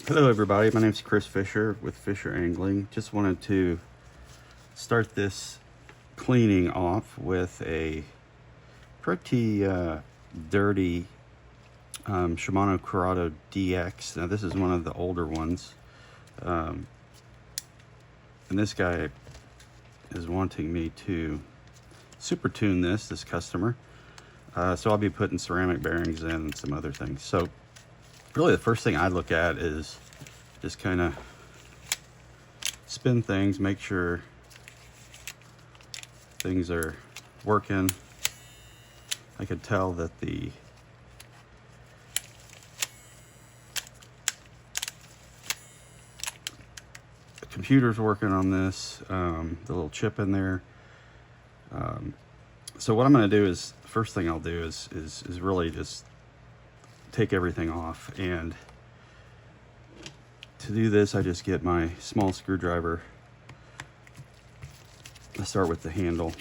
Hello everybody, my name is Chris Fischer with Fischer Angling. Just wanted to start this cleaning off with a pretty dirty Shimano Curado DX. Now this is one of the older ones. And this guy is wanting me to super tune this customer. So I'll be putting ceramic bearings in and some other things. So really the first thing I look at is just kind of spin things, make sure things are working. I could tell that the computer's working on this, the little chip in there. So what I'm going to do is, first thing I'll do is really just take everything off. And to do this, I just get my small screwdriver. I start with the handle.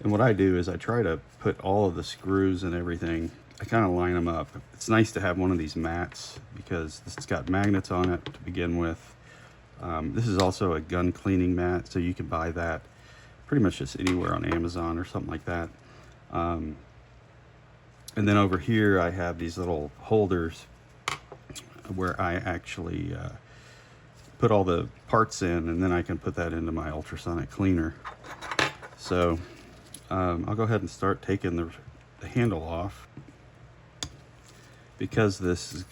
And what I do is I try to put all of the screws and everything, I kind of line them up. It's nice to have one of these mats because this has got magnets on it to begin with. This is also a gun cleaning mat, so you can buy that pretty much just anywhere on Amazon or something like that. And then over here I have these little holders where I actually put all the parts in, and then I can put that into my ultrasonic cleaner. So I'll go ahead and start taking the handle off. Because this is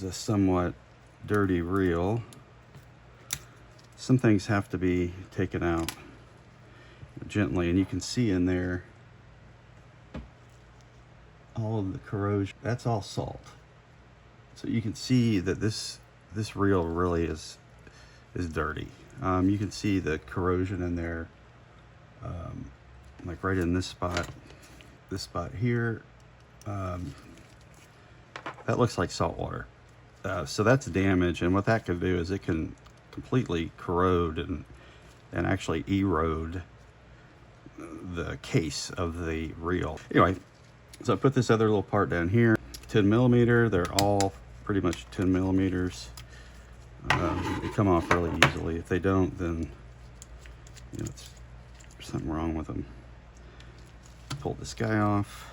a somewhat dirty reel, some things have to be taken out gently, and you can see in there all of the corrosion. That's all salt. So you can see that this reel really is dirty. You can see the corrosion in there, like right in this spot here. That looks like salt water. So that's damage, and what that can do is it can completely corrode and actually erode the case of the reel. Anyway, so I put this other little part down here, 10 millimeter. They're all pretty much 10 millimeters. They come off really easily. If they don't, then there's something wrong with them. Pull this guy off,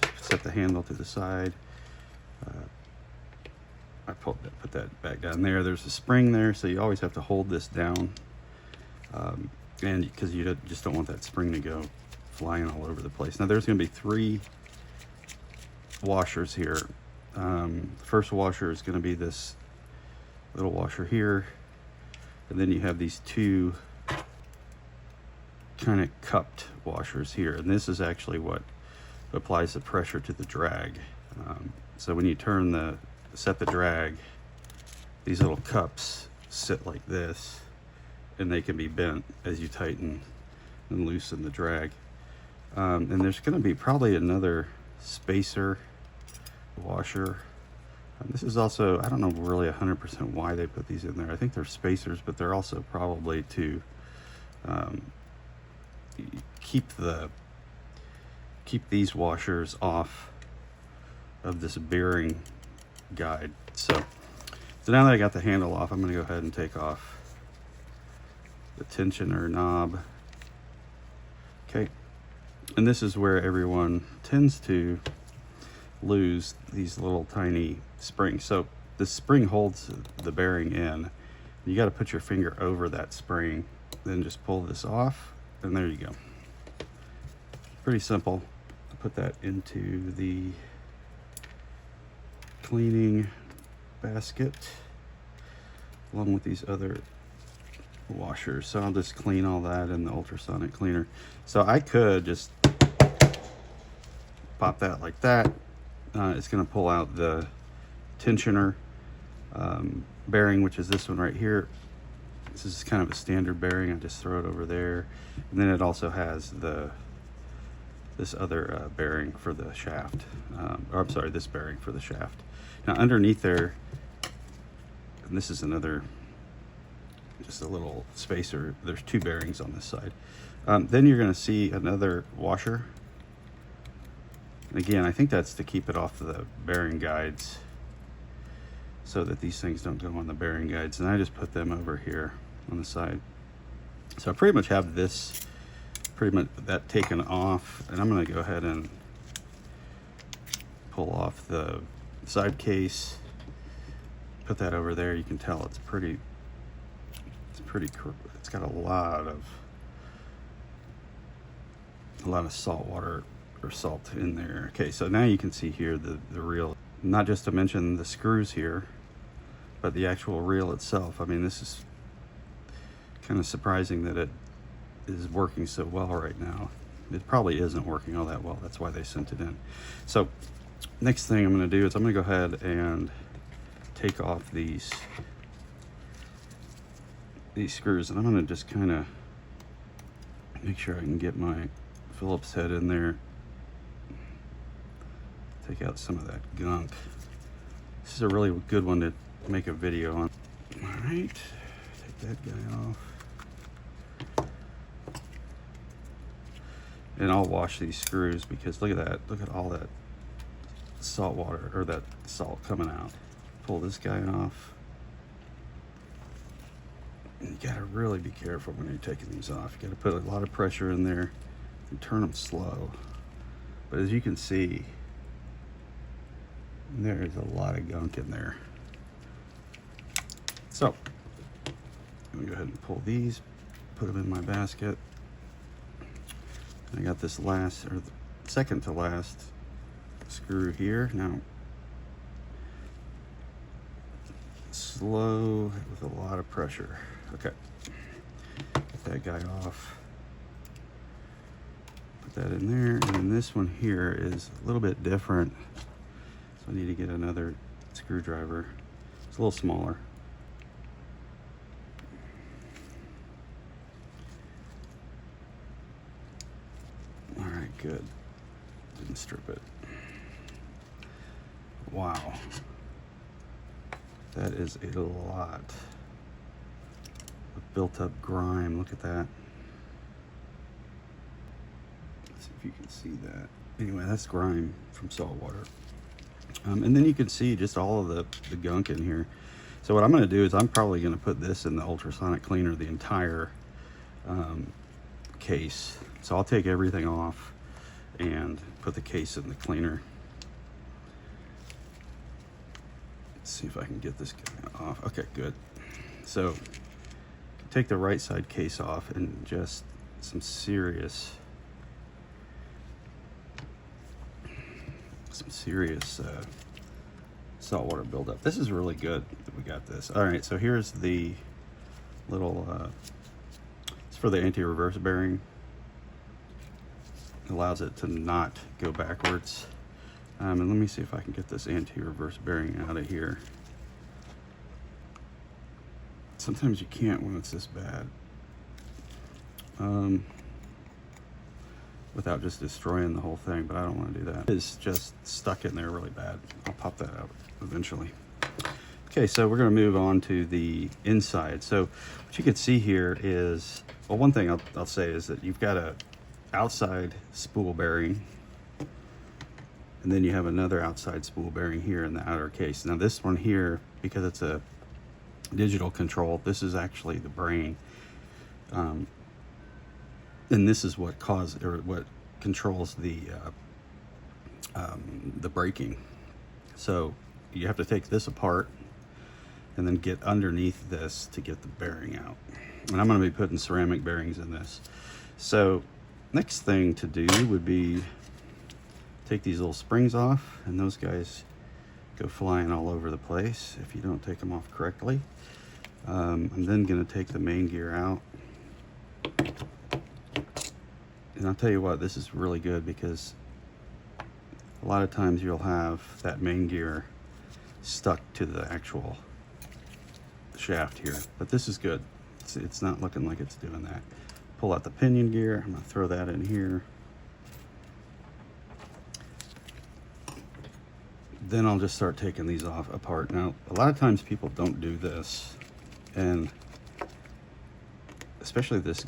just set the handle to the side. I put that back down there. There's a spring there, so you always have to hold this down, and because you just don't want that spring to go flying all over the place. Now there's going to be 3 washers here. The first washer is going to be this little washer here, and then you have these 2 kind of cupped washers here, and this is actually what applies the pressure to the drag. So when you set the drag, these little cups sit like this, and they can be bent as you tighten and loosen the drag. And there's going to be probably another spacer washer. This is also, I don't know really 100% why they put these in there. I think they're spacers, but they're also probably to keep these washers off of this bearing guide. So now that I got the handle off, I'm going to go ahead and take off the tensioner knob. Okay, and this is where everyone tends to lose these little tiny springs. So the spring holds the bearing in. You got to put your finger over that spring, then just pull this off, and there you go. Pretty simple. I'll put that into the cleaning basket along with these other washers. So I'll just clean all that in the ultrasonic cleaner. So I could just pop that like that. It's going to pull out the tensioner bearing, which is this one right here. This is kind of a standard bearing. I just throw it over there, and then it also has this other bearing for the shaft. Or I'm sorry, this bearing for the shaft. Now underneath there, and this is another, just a little spacer. There's 2 bearings on this side. Then you're going to see another washer And again, I think that's to keep it off the bearing guides so that these things don't go on the bearing guides. And I just put them over here on the side. So I pretty much have this, pretty much that taken off, and I'm gonna go ahead and pull off the side case, put that over there. You can tell it's got a lot of salt water or salt in there. Okay, so now you can see here the reel, not just to mention the screws here, but the actual reel itself. I mean, this is kind of surprising that it is working so well right now. It probably isn't working all that well. That's why they sent it in. So next thing I'm going to do is I'm going to go ahead and take off these screws, and I'm going to just kind of make sure I can get my Phillips head in there, take out some of that gunk. This is a really good one to make a video on. All right, take that guy off. And I'll wash these screws because look at that. Look at all that salt water, or that salt coming out. Pull this guy off. And you gotta really be careful when you're taking these off. You gotta put a lot of pressure in there and turn them slow. But as you can see, there's a lot of gunk in there. So I'm gonna go ahead and pull these, put them in my basket. I got this last, or second to last screw here. Now, slow with a lot of pressure. Okay, get that guy off. Put that in there, and then this one here is a little bit different. So I need to get another screwdriver. It's a little smaller. All right, good. Didn't strip it. Wow. That is a lot of built up grime. Look at that. Let's see if you can see that. Anyway, that's grime from saltwater. And then you can see just all of the gunk in here. So what I'm going to do is I'm probably going to put this in the ultrasonic cleaner, the entire case. So I'll take everything off and put the case in the cleaner. Let's see if I can get this guy off. Okay, good. So take the right side case off, and just some serious saltwater buildup. This is really good that we got this. All right, so here's the little it's for the anti-reverse bearing. It allows it to not go backwards. And let me see if I can get this anti-reverse bearing out of here. Sometimes you can't when it's this bad. Without just destroying the whole thing, but I don't want to do that. It's just stuck in there really bad. I'll pop that out eventually. Okay, so we're going to move on to the inside. So what you can see here is, well, one thing I'll say is that you've got a outside spool bearing, and then you have another outside spool bearing here in the outer case. Now this one here, because it's a digital control, this is actually the brain. And this is what controls the braking. So you have to take this apart and then get underneath this to get the bearing out. And I'm going to be putting ceramic bearings in this. So next thing to do would be take these little springs off, and those guys go flying all over the place if you don't take them off correctly. I'm then going to take the main gear out. And I'll tell you what, this is really good because a lot of times you'll have that main gear stuck to the actual shaft here, but this is good. It's not looking like it's doing that. Pull out the pinion gear. I'm going to throw that in here. Then I'll just start taking these off apart. Now, a lot of times people don't do this, and especially this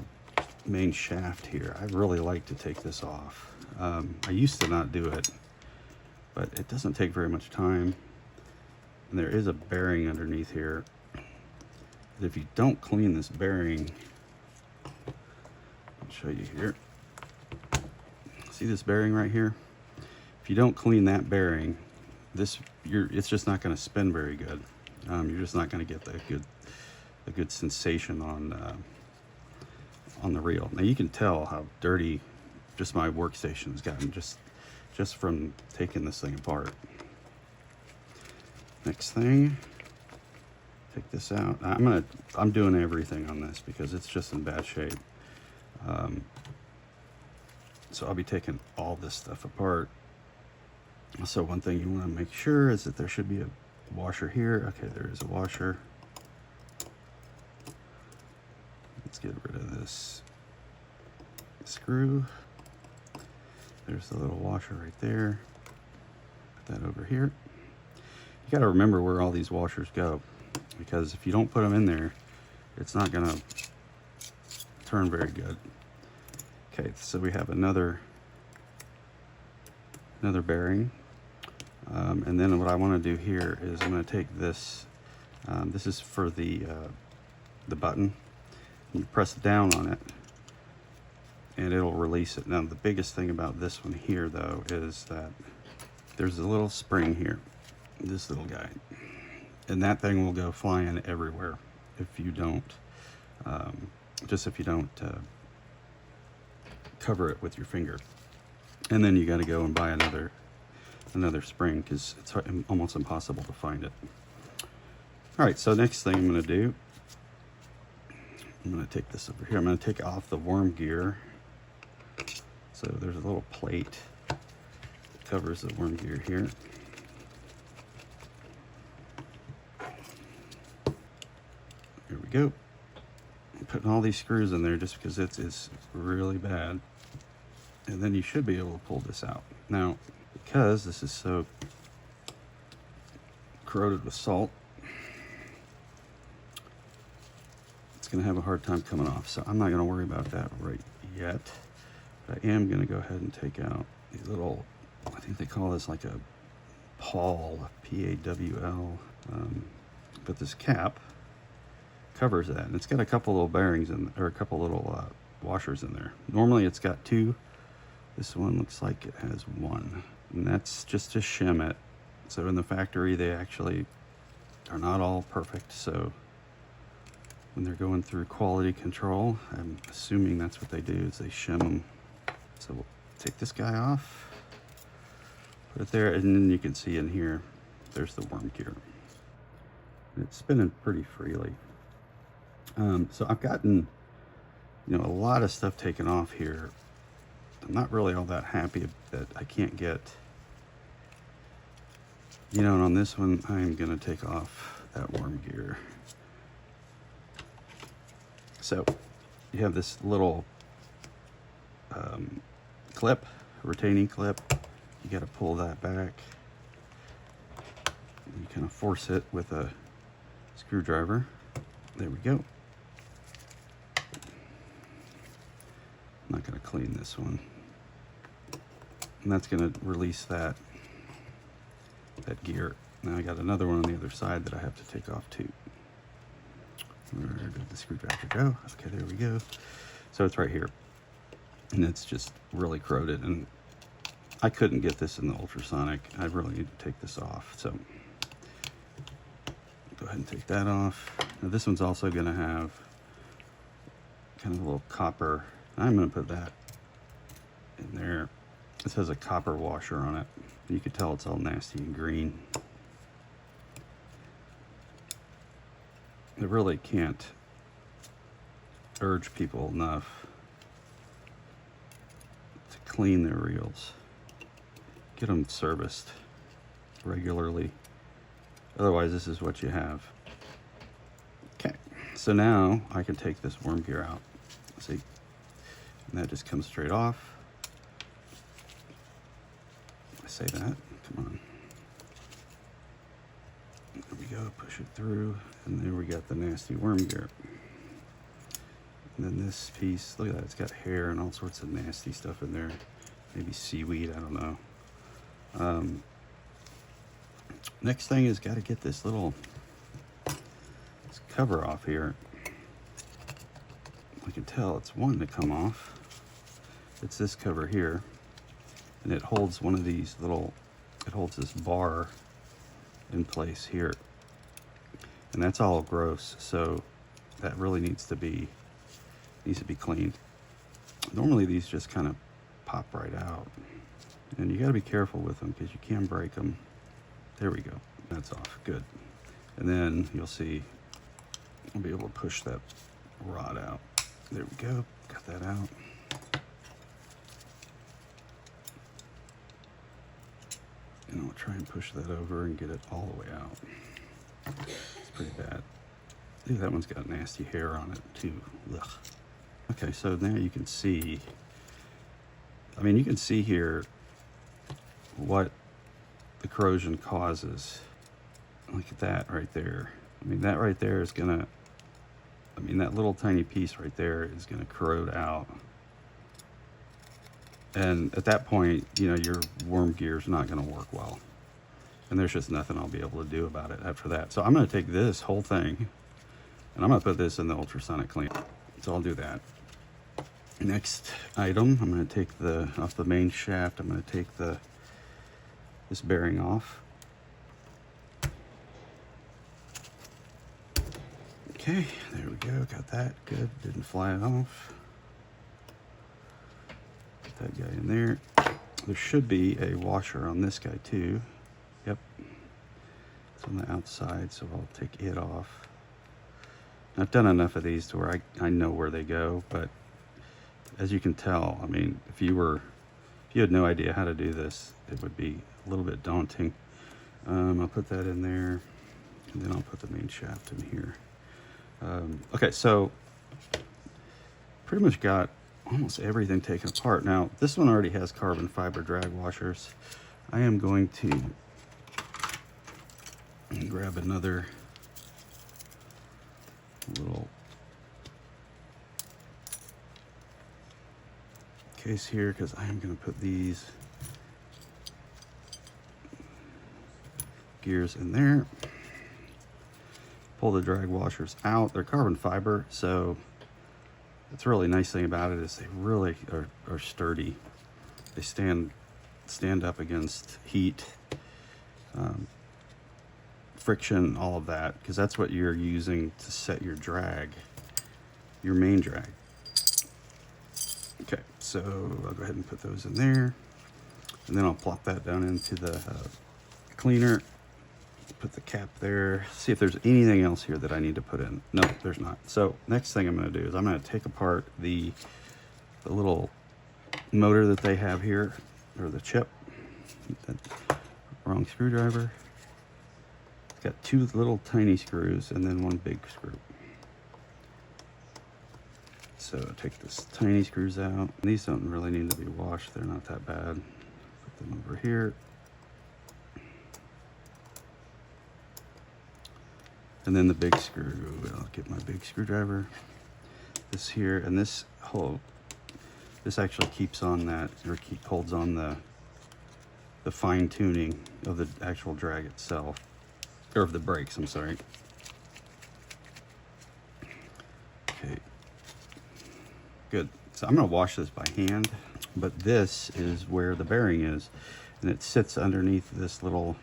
main shaft here, I really like to take this off. I used to not do it, but it doesn't take very much time. And there is a bearing underneath here. If you don't clean this bearing, I'll show you here. See this bearing right here? If you don't clean that bearing, it's just not going to spin very good. You're just not going to get a good sensation on the reel. Now you can tell how dirty just my workstation has gotten just from taking this thing apart. Next thing, take this out. I'm doing everything on this because it's just in bad shape. So I'll be taking all this stuff apart. So one thing you want to make sure is that there should be a washer here. Okay, there is a washer. Let's get rid of this screw. There's the little washer right there. Put that over here. You got to remember where all these washers go, because if you don't put them in there, it's not going to turn very good. Okay, so we have another bearing. And then what I want to do here is I'm going to take this. This is for the button. You press down on it, and it'll release it. Now, the biggest thing about this one here, though, is that there's a little spring here, this little guy, and that thing will go flying everywhere if you don't, cover it with your finger. And then you got to go and buy another spring because it's almost impossible to find it. All right, so next thing I'm going to do, I'm going to take this over here. I'm going to take off the worm gear. So there's a little plate that covers the worm gear here. Here we go. I'm putting all these screws in there just because it's really bad. And then you should be able to pull this out. Now, because this is so corroded with salt, it's going to have a hard time coming off. So I'm not going to worry about that right yet. But I am going to go ahead and take out these little, I think they call this like a pawl, P-A-W-L. But this cap covers that. And it's got a couple little bearings or a couple little washers in there. Normally it's got two. This one looks like it has one. And that's just to shim it. So in the factory, they actually are not all perfect. So when they're going through quality control, I'm assuming that's what they do, is they shim them. So we'll take this guy off, put it there, and then you can see in here, there's the worm gear. It's spinning pretty freely. So I've gotten, a lot of stuff taken off here. I'm not really all that happy that I can't get, and on this one, I'm gonna take off that worm gear. So you have this little clip, retaining clip. You got to pull that back. You kind of force it with a screwdriver. There we go. I'm not going to clean this one. And that's going to release that gear. Now I got another one on the other side that I have to take off too. Where did the screwdriver go? Okay, there we go. So it's right here. And it's just really corroded. And I couldn't get this in the ultrasonic. I really need to take this off. So go ahead and take that off. Now this one's also going to have kind of a little copper. I'm going to put that in there. This has a copper washer on it. You can tell it's all nasty and green. I really can't urge people enough to clean their reels. Get them serviced regularly. Otherwise, this is what you have. Okay, so now I can take this worm gear out. See, and that just comes straight off. I say that, come on. There we go, push it through, and there we got the nasty worm gear. And then this piece, look at that, it's got hair and all sorts of nasty stuff in there. Maybe seaweed, I don't know. Next thing is got to get this little cover off here. I can tell it's wanting to come off. It's this cover here, and it holds one of these little, it holds this bar in place here, and that's all gross, so that really needs to be cleaned. Normally these just kind of pop right out, and you got to be careful with them because you can break them. There we go, that's off, good. And then you'll see I'll be able to push that rod out. There we go, got that out. And I'll try and push that over and get it all the way out. It's pretty bad. Ooh, that one's got nasty hair on it too. Ugh. Okay, so now you can see, I mean, you can see here what the corrosion causes. Look at that right there. I mean, that right there is gonna, I mean, that little tiny piece right there is gonna corrode out. And at that point, you know, your worm gear is not gonna work well. And there's just nothing I'll be able to do about it after that. So I'm gonna take this whole thing and I'm gonna put this in the ultrasonic cleaner. So I'll do that. Next item, I'm gonna take off the main shaft, I'm gonna take this bearing off. Okay, there we go, got that, good, didn't fly off. Put that guy in there. There should be a washer on this guy too. Yep, it's on the outside, so I'll take it off. I've done enough of these to where I know where they go, but as you can tell, I mean, if you had no idea how to do this, it would be a little bit daunting. I'll put that in there, and then I'll put the main shaft in here. Okay, so pretty much got almost everything taken apart. Now, this one already has carbon fiber drag washers. I am going to grab another little case here because I am going to put these gears in there. Pull the drag washers out. They're carbon fiber, so it's a really nice thing about it is they really are sturdy. They stand up against heat, friction, all of that, because that's what you're using to set your drag, your main drag. Okay, so I'll go ahead and put those in there, and then I'll plop that down into the cleaner. Put the cap there, see if there's anything else here that I need to put in. No, there's not. So next thing I'm going to do is I'm going to take apart the little motor that they have here, or the chip. Wrong screwdriver. It's got two little tiny screws and then one big screw. So take this tiny screws out. These don't really need to be washed, they're not that bad. Put them over here. And then the big screw, I'll get my big screwdriver. This here, and this actually keeps on that, or holds on the fine tuning of the actual drag itself, or of the brakes, I'm sorry. Okay, good. So I'm gonna wash this by hand, but this is where the bearing is, and it sits underneath this little,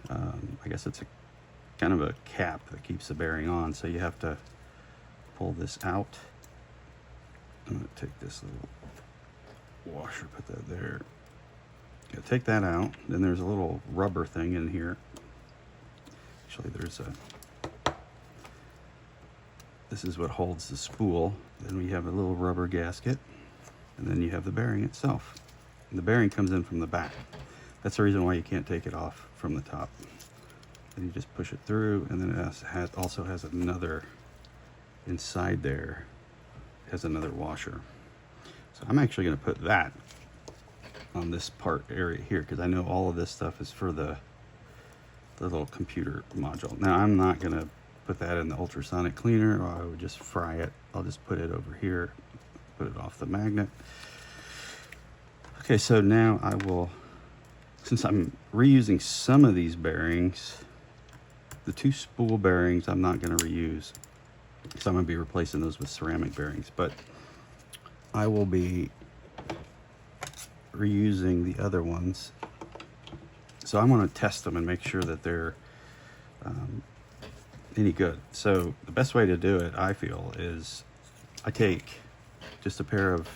I guess it's a kind of a cap that keeps the bearing on, so you have to pull this out. I'm going to take this little washer, put that there. Take that out. Then there's a little rubber thing in here. Actually, this is what holds the spool. Then we have a little rubber gasket, and then you have the bearing itself. And the bearing comes in from the back. That's the reason why you can't take it off from the top. And you just push it through, and then it also has another inside there, has another washer. So I'm actually going to put that on this part area here, because I know all of this stuff is for the little computer module. Now I'm not going to put that in the ultrasonic cleaner, or I would just fry it. I'll just put it over here, put it off the magnet. Okay, so now since since I'm reusing some of these bearings, the 2 spool bearings I'm not going to reuse, because I'm going to be replacing those with ceramic bearings, but I will be reusing the other ones. So I'm going to test them and make sure that they're any good. So the best way to do it, I feel, is I take just a pair of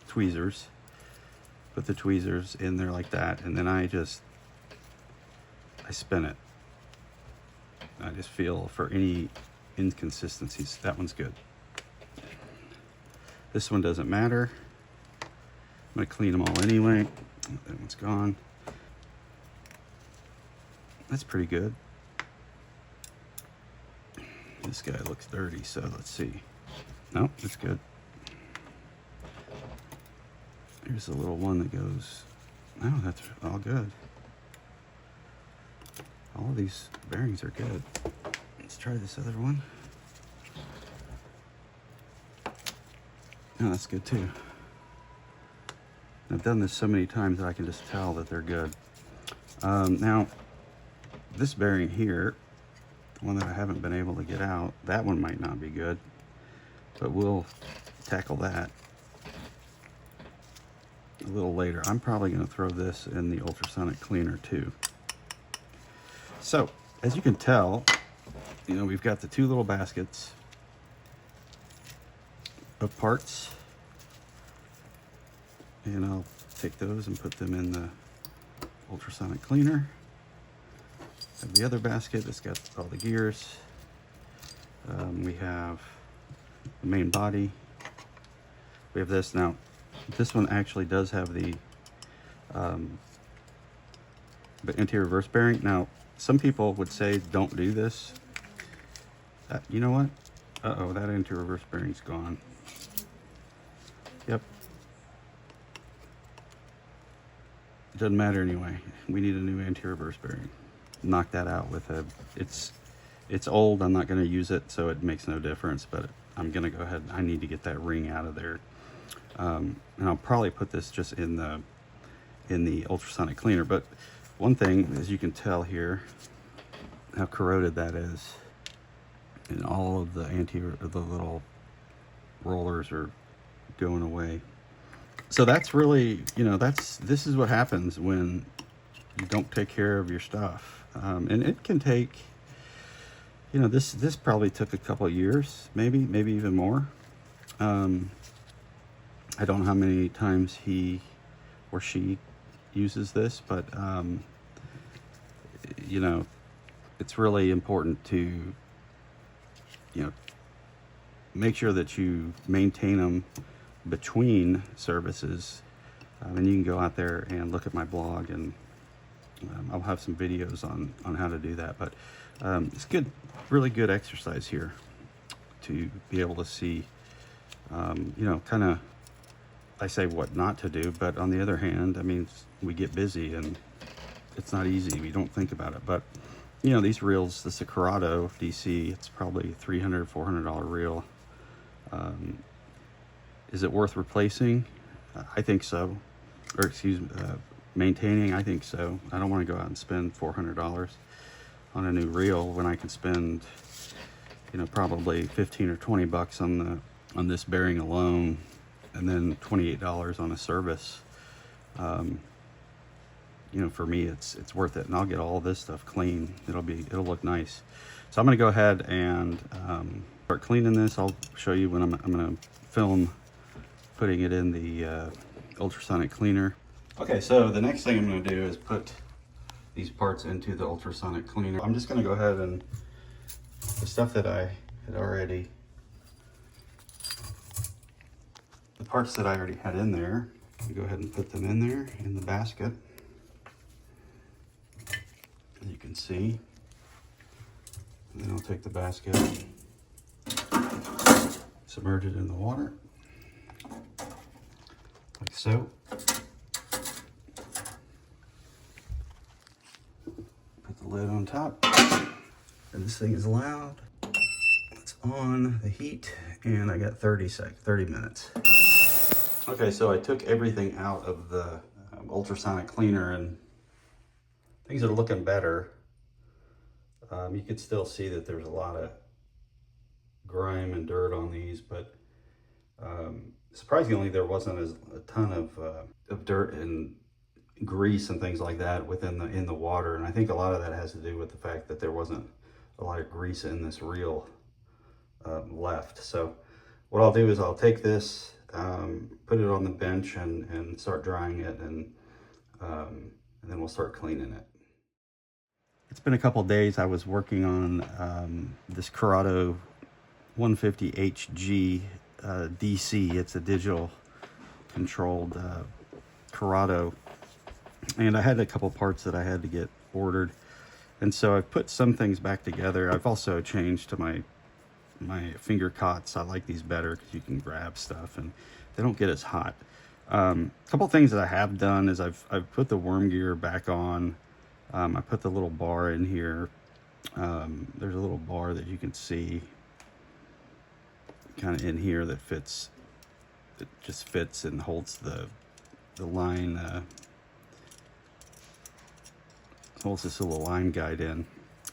tweezers, put the tweezers in there like that, and then I spin it. I just feel for any inconsistencies. That one's good. This one doesn't matter. I'm going to clean them all anyway. That one's gone. That's pretty good. This guy looks dirty, so let's see. Nope, it's good. Here's a little one that goes, no, that's all good. All of these bearings are good. Let's try this other one. No, that's good too. I've done this so many times that I can just tell that they're good. Now, this bearing here, the one that I haven't been able to get out, that one might not be good, but we'll tackle that a little later. I'm probably going to throw this in the ultrasonic cleaner too. So, as you can tell, you know, we've got the 2 little baskets of parts, and I'll take those and put them in the ultrasonic cleaner. Have the other basket that's got all the gears. We have the main body. We have this. Now, this one actually does have the anti-reverse bearing. Now, some people would say don't do this. You know what? Uh-oh, that anti-reverse bearing's gone. Yep. Doesn't matter anyway. We need a new anti-reverse bearing. Knock that out with a, it's old, I'm not going to use it, so it makes no difference, but I'm going to go ahead, I need to get that ring out of there. And I'll probably put this just in the ultrasonic cleaner. But one thing, as you can tell here, how corroded that is, and all of the little rollers are going away. So that's really, you know, this is what happens when you don't take care of your stuff. And it can take, you know, this probably took a couple of years, maybe even more. I don't know how many times he or she uses this, but you know, it's really important to, you know, make sure that you maintain them between services. And you can go out there and look at my blog, and I'll have some videos on how to do that. But it's good, really good exercise here to be able to see, you know, kind of, I say what not to do, but on the other hand, I mean, we get busy and it's not easy. We don't think about it. But, you know, these reels, this is a Curado DC, it's probably $300, $400 reel. Is it worth replacing? I think so. Or excuse me, maintaining, I think so. I don't want to go out and spend $400 on a new reel when I can spend, you know, probably 15 or 20 bucks on this bearing alone, and then $28 on a service. You know, for me, it's worth it, and I'll get all this stuff clean. It'll look nice. So I'm going to go ahead and start cleaning this. I'll show you when I'm going to film putting it in the ultrasonic cleaner. Okay, so the next thing I'm going to do is put these parts into the ultrasonic cleaner. I'm just going to go ahead and the stuff that I had already, the parts that I already had in there, I'll go ahead and put them in there in the basket. As you can see, and then I'll take the basket, submerge it in the water, like so. Put the lid on top, and this thing is loud. It's on the heat, and I got 30 minutes. Okay, so I took everything out of the ultrasonic cleaner, and things are looking better. You could still see that there's a lot of grime and dirt on these, but surprisingly there wasn't a ton of dirt and grease and things like that in the water. And I think a lot of that has to do with the fact that there wasn't a lot of grease in this reel left. So what I'll do is I'll take this, put it on the bench and start drying it, and then we'll start cleaning it. It's been a couple days. I was working on this Curado 150HG DC. It's a digital controlled Curado, and I had a couple parts that I had to get ordered, and so I've put some things back together. I've also changed to my finger cots. I like these better because you can grab stuff and they don't get as hot. A couple things that I have done is I've put the worm gear back on. I put the little bar in here. There's a little bar that you can see kind of in here that fits. It just fits and holds the line. Holds this little line guide in.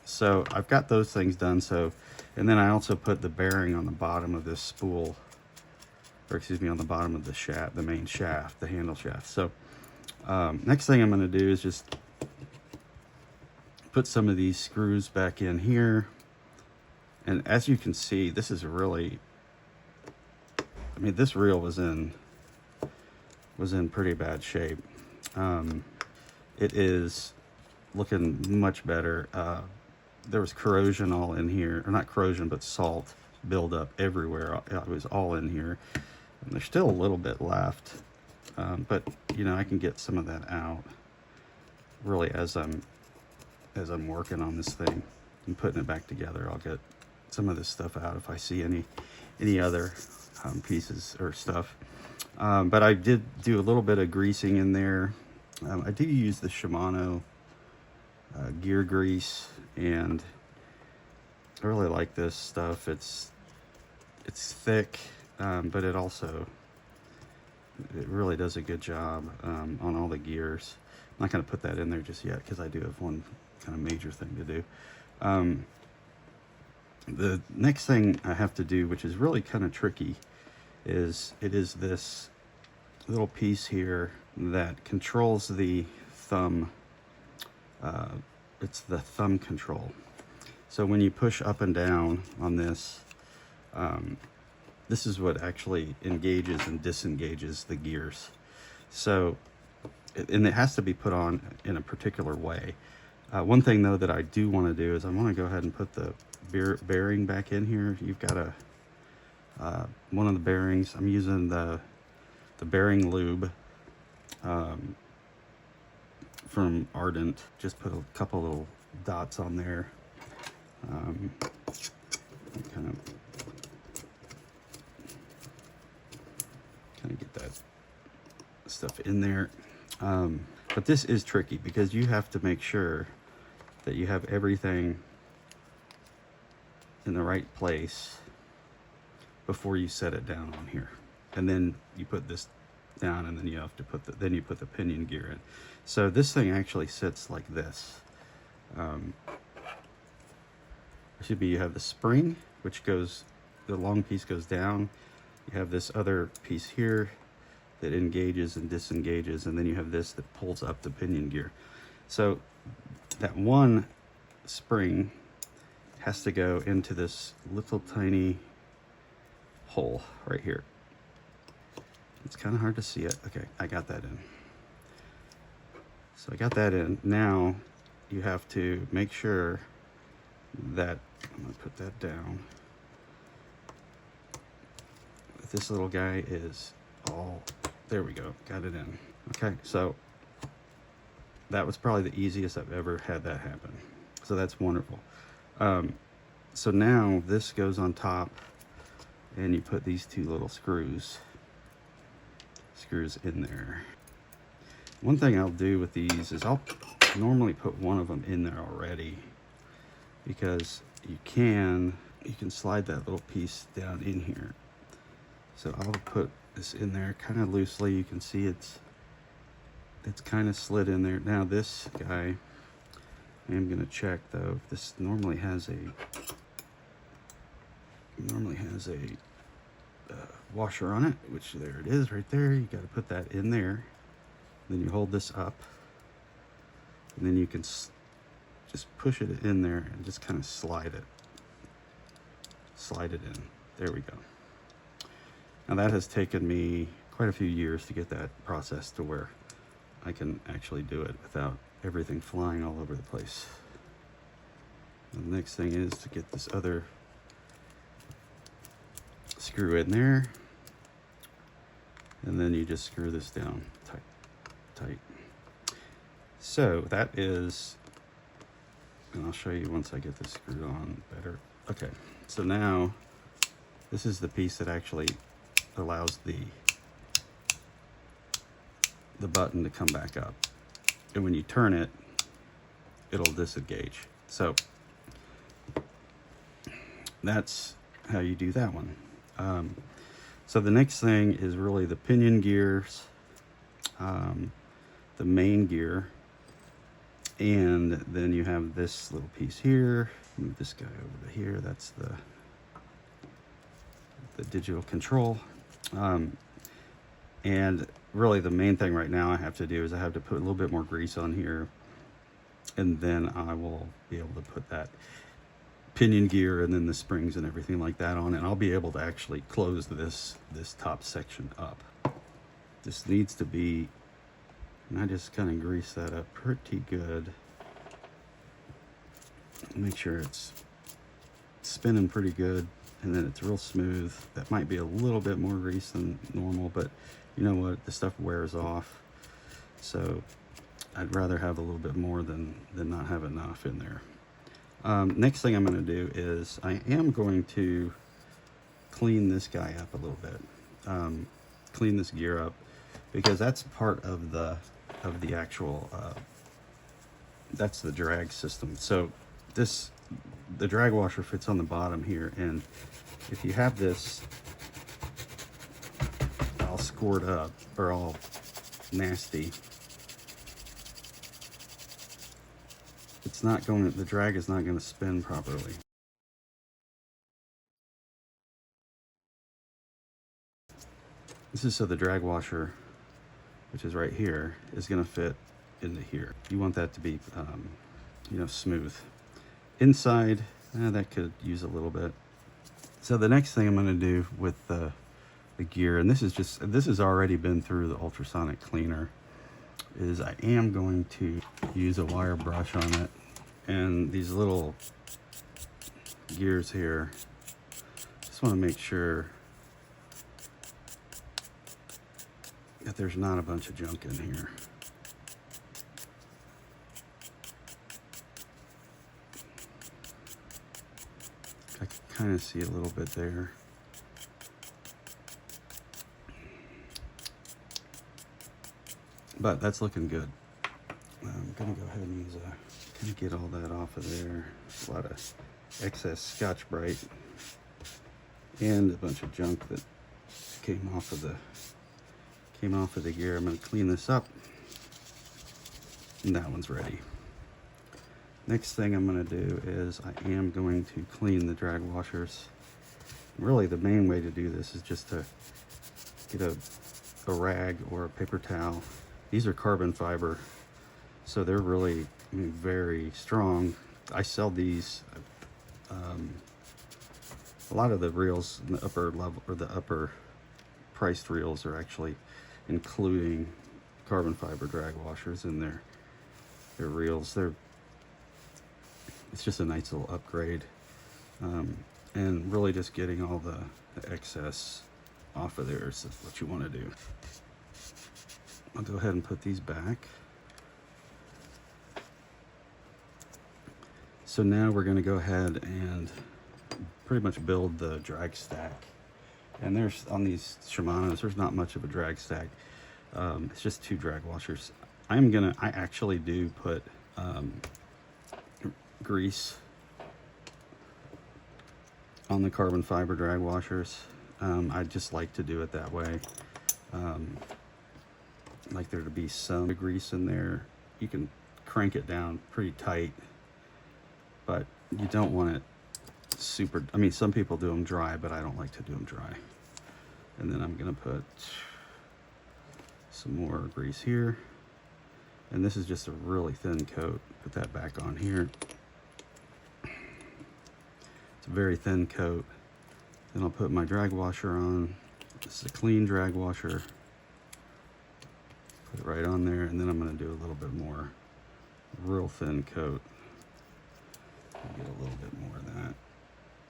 So I've got those things done. So, and then I also put the bearing on the bottom of this spool, or excuse me, on the bottom of the shaft, the main shaft, the handle shaft. So next thing I'm going to do is just put some of these screws back in here. And as you can see, this is really, I mean, this reel was in pretty bad shape. It is looking much better. There was corrosion all in here, or not corrosion, but salt buildup everywhere. It was all in here, and there's still a little bit left, but you know, I can get some of that out really as I'm working on this thing and putting it back together. I'll get some of this stuff out if I see any other pieces or stuff. But I did do a little bit of greasing in there. I do use the Shimano gear grease, and I really like this stuff. It's thick, but it really does a good job on all the gears. I'm not going to put that in there just yet because I do have one kind of major thing to do. The next thing I have to do, which is really kind of tricky, is this little piece here that controls the thumb. It's the thumb control. So when you push up and down on this, this is what actually engages and disengages the gears. So, and it has to be put on in a particular way. One thing though that I do want to do is I want to go ahead and put the bearing back in here. You've got one of the bearings. I'm using the bearing lube from Ardent. Just put a couple little dots on there. Kind of get that stuff in there. But this is tricky because you have to make sure that you have everything in the right place before you set it down on here. And then you put this down, and then you have to put the pinion gear in. So this thing actually sits like this. Should be, you have the spring, which goes, the long piece goes down. You have this other piece here that engages and disengages, and then you have this that pulls up the pinion gear. So that one spring has to go into this little tiny hole right here. It's kind of hard to see it. Okay, I got that in. So I got that in. Now you have to make sure that, I'm gonna put that down, that this little guy is all, there we go, got it in. Okay, so that was probably the easiest I've ever had that happen. So that's wonderful. So now this goes on top, and you put these two little screws in there. One thing I'll do with these is I'll normally put one of them in there already, because you can slide that little piece down in here. So I'll put this in there kind of loosely. You can see it's kind of slid in there. Now this guy, I am going to check though. This normally has a washer on it, which there it is right there. You got to put that in there. Then you hold this up, and then you can just push it in there and just kind of slide it in. There we go. Now that has taken me quite a few years to get that process to where I can actually do it without everything flying all over the place. And the next thing is to get this other screw in there, and then you just screw this down tight. So that is, and I'll show you once I get this screwed on better. Okay, so now this is the piece that actually allows the button to come back up, and when you turn it, it'll disengage. So that's how you do that one. So the next thing is really the pinion gears, the main gear, and then you have this little piece here. Move this guy over to here. That's the digital control. And really the main thing right now I have to do is I have to put a little bit more grease on here, and then I will be able to put that pinion gear and then the springs and everything like that on, and I'll be able to actually close this top section up. This needs to be, and I just kind of grease that up pretty good. Make sure it's spinning pretty good, and then it's real smooth. That might be a little bit more grease than normal, but you know what, the stuff wears off, so I'd rather have a little bit more than not have enough in there. Next thing I'm going to do is I am going to clean this guy up a little bit, clean this gear up, because that's part of the actual that's the drag system. So the drag washer fits on the bottom here, and if you have this all scored up or all nasty, it's not going to, the drag is not going to spin properly. This is so the drag washer, which is right here, is going to fit into here. You want that to be you know, smooth. Inside, that could use a little bit. So the next thing I'm going to do with the gear, and this has already been through the ultrasonic cleaner, is I am going to use a wire brush on it, and these little gears here, just want to make sure that there's not a bunch of junk in here. I can kind of see a little bit there. But that's looking good. I'm gonna go ahead and use kind of get all that off of there. A lot of excess Scotch-Brite and a bunch of junk that came off of the gear. I'm gonna clean this up, and that one's ready. Next thing I'm gonna do is I am going to clean the drag washers. Really, the main way to do this is just to get a rag or a paper towel. These are carbon fiber, so they're really, I mean, very strong. I sell these. A lot of the reels in the upper level, or the upper priced reels, are actually including carbon fiber drag washers in their reels. It's just a nice little upgrade, and really just getting all the excess off of there is what you want to do. I'll go ahead and put these back. So now we're going to go ahead and pretty much build the drag stack. And there's, on these Shimanos, there's not much of a drag stack. It's just 2 drag washers. I actually do put grease on the carbon fiber drag washers. I just like to do it that way. Like there to be some grease in there. You can crank it down pretty tight but you don't want it super, I mean, some people do them dry, but I don't like to do them dry. And then I'm gonna put some more grease here. And this is just a really thin coat. Put that back on here. It's a very thin coat. Then I'll put my drag washer on. This is a clean drag washer. Put it right on there, and then I'm gonna do a little bit more, real thin coat. Get a little bit more of that.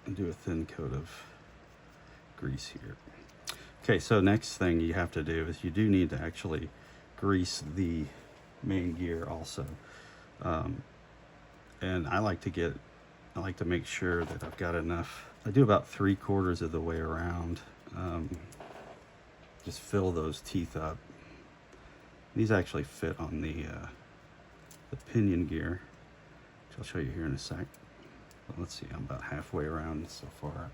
And do a thin coat of grease here. Okay, so next thing you have to do is you do need to actually grease the main gear also. And I like to make sure that I've got enough. I do about 3/4 of the way around. Just fill those teeth up. These actually fit on the pinion gear, which I'll show you here in a sec. Well, let's see, I'm about halfway around so far.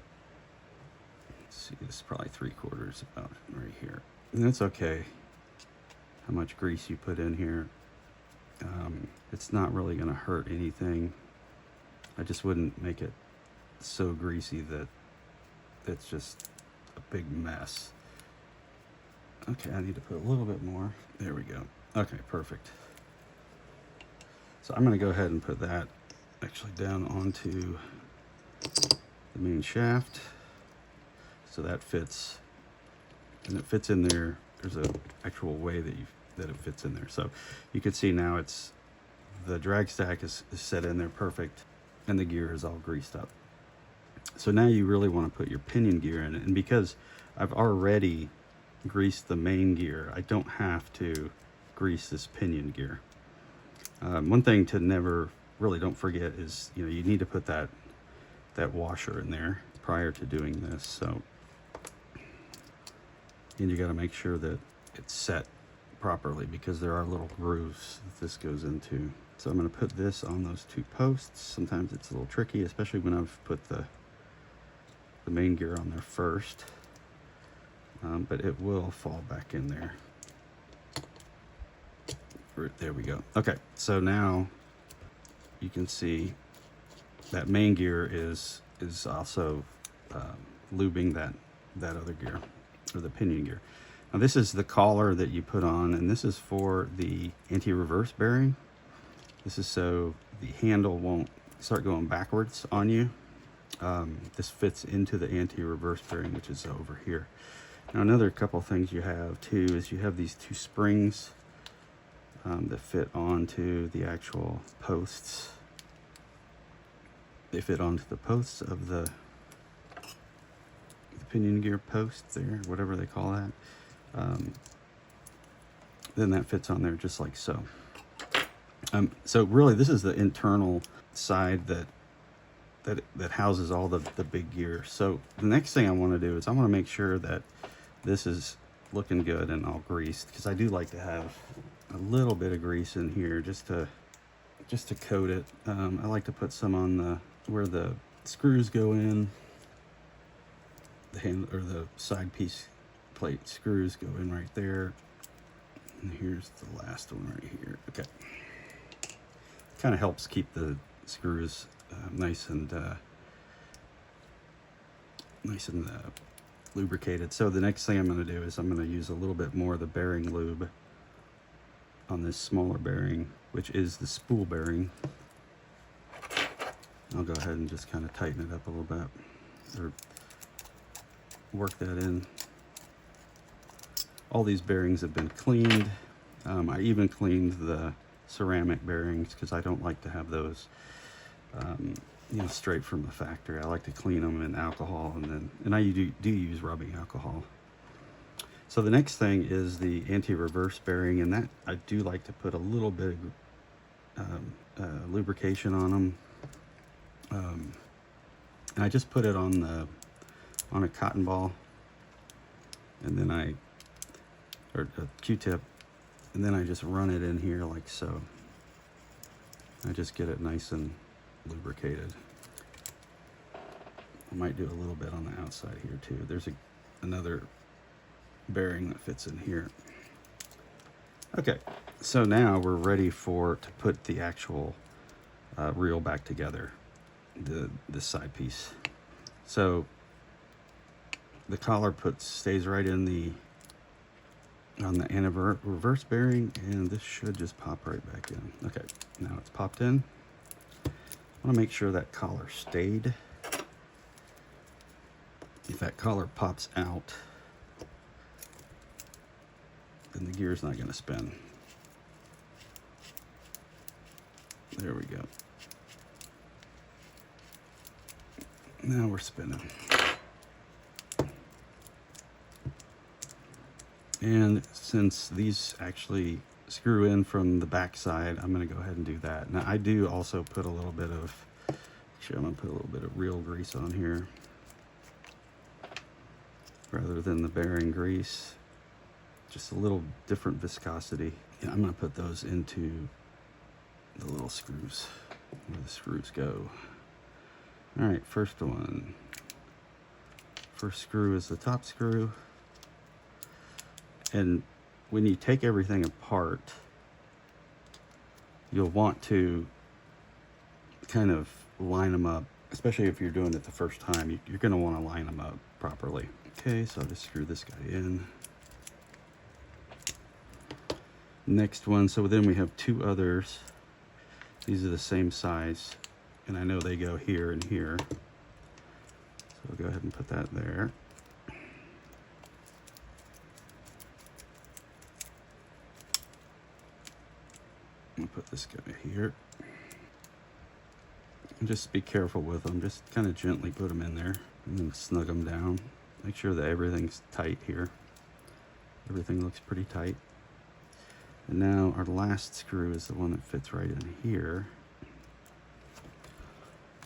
Let's see, this is probably 3/4 about right here. And it's okay how much grease you put in here. It's not really gonna hurt anything. I just wouldn't make it so greasy that it's just a big mess. Okay, I need to put a little bit more. There we go. Okay, perfect. So I'm gonna go ahead and put that actually down onto the main shaft. So that fits, and it fits in there. There's an actual way that it fits in there. So you can see now the drag stack is set in there perfect, and the gear is all greased up. So now you really want to put your pinion gear in it, and because I've already greased the main gear, I don't have to grease this pinion gear. One thing to don't forget is, you need to put that washer in there prior to doing this. So, and you got to make sure that it's set properly, because there are little grooves that this goes into. So I'm going to put this on those 2 posts. Sometimes it's a little tricky, especially when I've put the main gear on there first, but it will fall back in there. There we go. Okay, so now you can see that main gear is also lubing that other gear, or the pinion gear. Now this is the collar that you put on, and this is for the anti-reverse bearing. This is so the handle won't start going backwards on you. This fits into the anti-reverse bearing, which is over here. Now another couple things you have too is you have these 2 springs that fit onto the actual posts. They fit onto the posts of the pinion gear posts there, whatever they call that. Then that fits on there just like so. So really this is the internal side that houses all the big gear. So the next thing I want to do is I want to make sure that this is looking good and all greased, because I do like to have a little bit of grease in here just to coat it. I like to put some on where the screws go in, the hand or the side piece plate screws go in right there. And here's the last one right here. Okay, kind of helps keep the screws nice and lubricated. So the next thing I'm going to do is I'm going to use a little bit more of the bearing lube on this smaller bearing, which is the spool bearing. I'll go ahead and just kind of tighten it up a little bit, or work that in. All these bearings have been cleaned. I even cleaned the ceramic bearings, because I don't like to have those straight from the factory. I like to clean them in alcohol, and I do use rubbing alcohol. So the next thing is the anti-reverse bearing, and that I do like to put a little bit of lubrication on them. And I just put it on a cotton ball, and then or a Q-tip, and then I just run it in here like so. I just get it nice and lubricated. I might do a little bit on the outside here too. There's another bearing that fits in here. Okay, so now we're ready to put the actual reel back together. this side piece. So the collar stays right in on the reverse bearing, and this should just pop right back in. Okay, now it's popped in. I want to make sure that collar stayed. If that collar pops out, then the gear's not going to spin. There we go. Now we're spinning. And since these actually screw in from the back side, I'm going to go ahead and do that. Now I do also put a little bit of, actually I'm going to put a little bit of real grease on here rather than the bearing grease. Just a little different viscosity. Yeah, I'm going to put those into the little screws where the screws go. All right, first one. First screw is the top screw. And when you take everything apart, you'll want to kind of line them up, especially if you're doing it the first time. You're going to want to line them up properly. Okay, so I'll just screw this guy in. Next one, so then we have two others. These are the same size, and I know they go here and here. So I'll go ahead and put that there. I'll put this guy here. And just be careful with them. Just kind of gently put them in there and then snug them down. Make sure that everything's tight here. Everything looks pretty tight. And now our last screw is the one that fits right in here.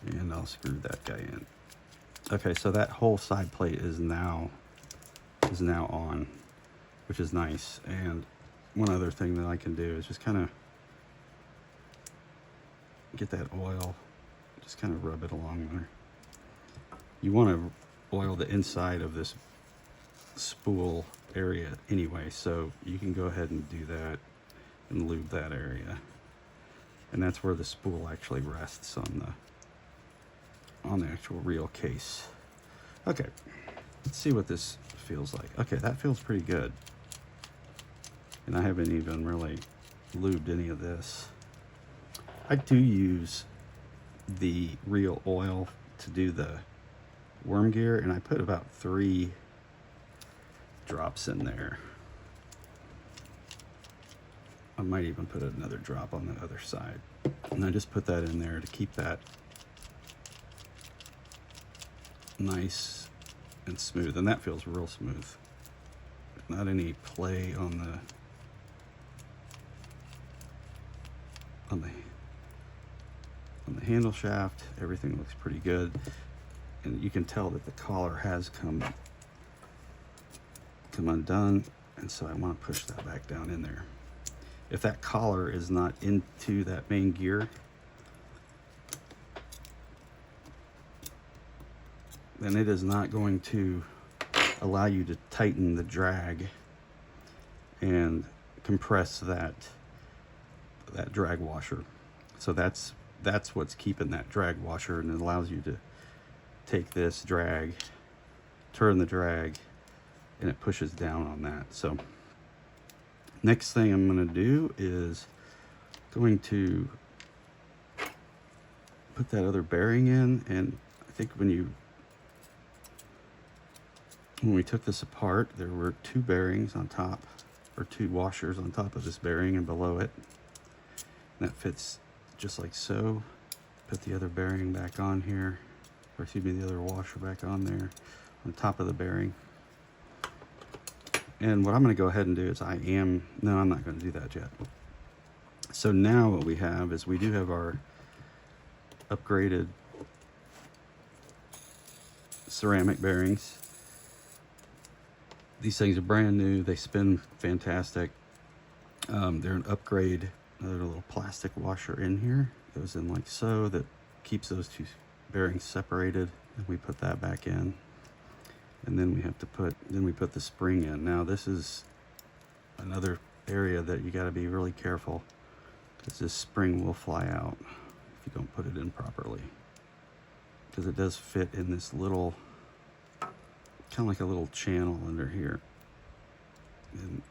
And I'll screw that guy in. Okay, so that whole side plate is now on, which is nice. And one other thing that I can do is just kind of get that oil, just kind of rub it along there. You want to oil the inside of this spool area anyway, so you can go ahead and do that and lube that area. And that's where the spool actually rests on the actual reel case. Okay, let's see what this feels like. Okay, that feels pretty good. And I haven't even really lubed any of this. I do use the reel oil to do the worm gear, and I put about 3 drops in there. I might even put another drop on the other side. And I just put that in there to keep that nice and smooth. And that feels real smooth. Not any play on the handle shaft. Everything looks pretty good. And you can tell that the collar has come undone, and so I want to push that back down in there. If that collar is not into that main gear, then it is not going to allow you to tighten the drag and compress that drag washer. So that's what's keeping that drag washer, and it allows you to take this drag, turn the drag, and it pushes down on that. So next thing I'm going to do is going to put that other bearing in. And I think when we took this apart, there were 2 bearings on top, or 2 washers on top of this bearing and below it. And that fits just like so. Put the other bearing back on here, or excuse me, the other washer back on there on top of the bearing. And what I'm going to go ahead and do is I'm not going to do that yet. So now what we have is we do have our upgraded ceramic bearings. These things are brand new. They spin fantastic. They're an upgrade. Another little plastic washer in here. Goes in like so. That keeps those 2 bearings separated. And we put that back in. And then we put the spring in. Now this is another area that you got to be really careful, because this spring will fly out if you don't put it in properly. because it does fit in this little, kind of like a little channel under here. And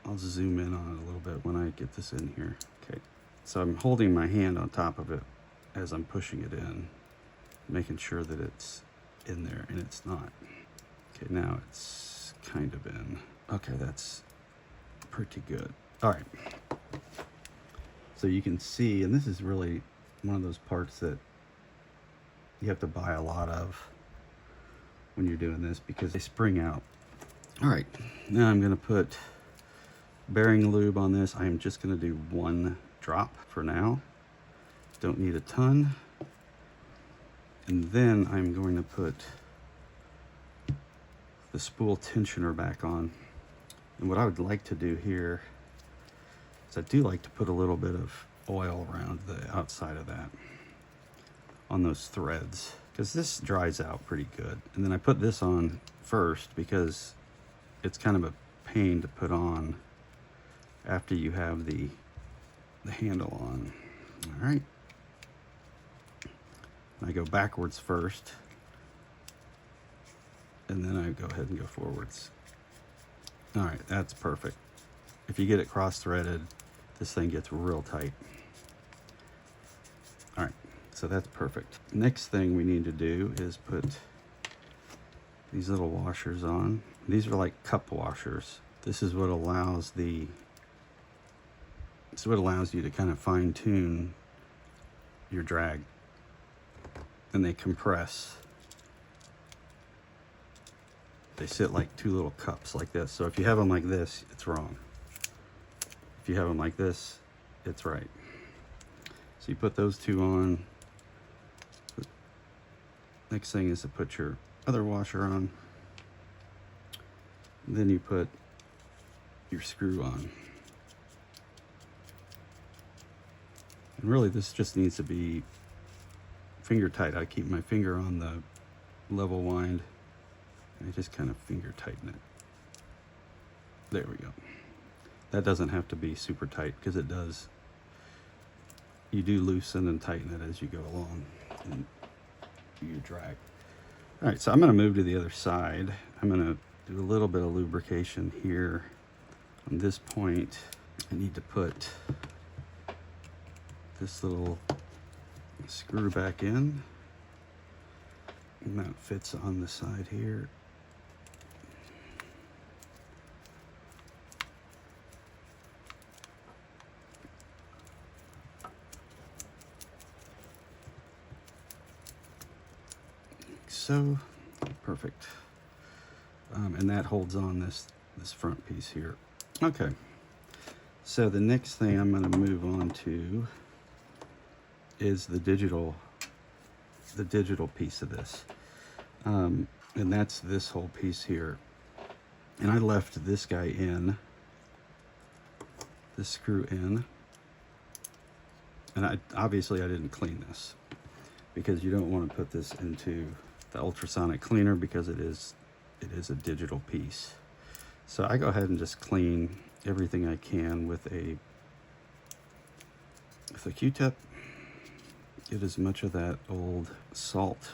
I'll zoom in on it a little bit when I get this in here. Okay, so I'm holding my hand on top of it as I'm pushing it in, making sure that it's in there, and it's not. Okay, now it's kind of in. Okay, that's pretty good. All right. So you can see, and this is really one of those parts that you have to buy a lot of when you're doing this because they spring out. All right, now I'm gonna put bearing lube on this. I'm just gonna do 1 drop for now. Don't need a ton. And then I'm going to put the spool tensioner back on. And what I would like to do here is I do like to put a little bit of oil around the outside of that on those threads, because this dries out pretty good. And then I put this on first because it's kind of a pain to put on after you have the handle on. All right. I go backwards first, and then I go ahead and go forwards. All right, that's perfect. If you get it cross-threaded, this thing gets real tight. All right, so that's perfect. Next thing we need to do is put these little washers on. These are like cup washers. This is what allows you to kind of fine-tune your drag. And they compress. They sit like 2 little cups like this. So if you have them like this, it's wrong. If you have them like this, it's right. So you put those 2 on. Next thing is to put your other washer on. Then you put your screw on. And really this just needs to be finger tight. I keep my finger on the level wind and I just kind of finger tighten it. There we go. That doesn't have to be super tight because it does. You do loosen and tighten it as you go along and you drag. All right, so I'm going to move to the other side. I'm going to do a little bit of lubrication here. On this point, I need to put this little screw back in, and that fits on the side here. So perfect. And that holds on this front piece here. Okay, so the next thing I'm going to move on to is the digital piece of this, and that's this whole piece here. And I left this guy in, this screw in, and I didn't clean this because you don't want to put this into the Ultrasonic Cleaner because it is a digital piece. So I go ahead and just clean everything I can with a Q-tip. Get as much of that old salt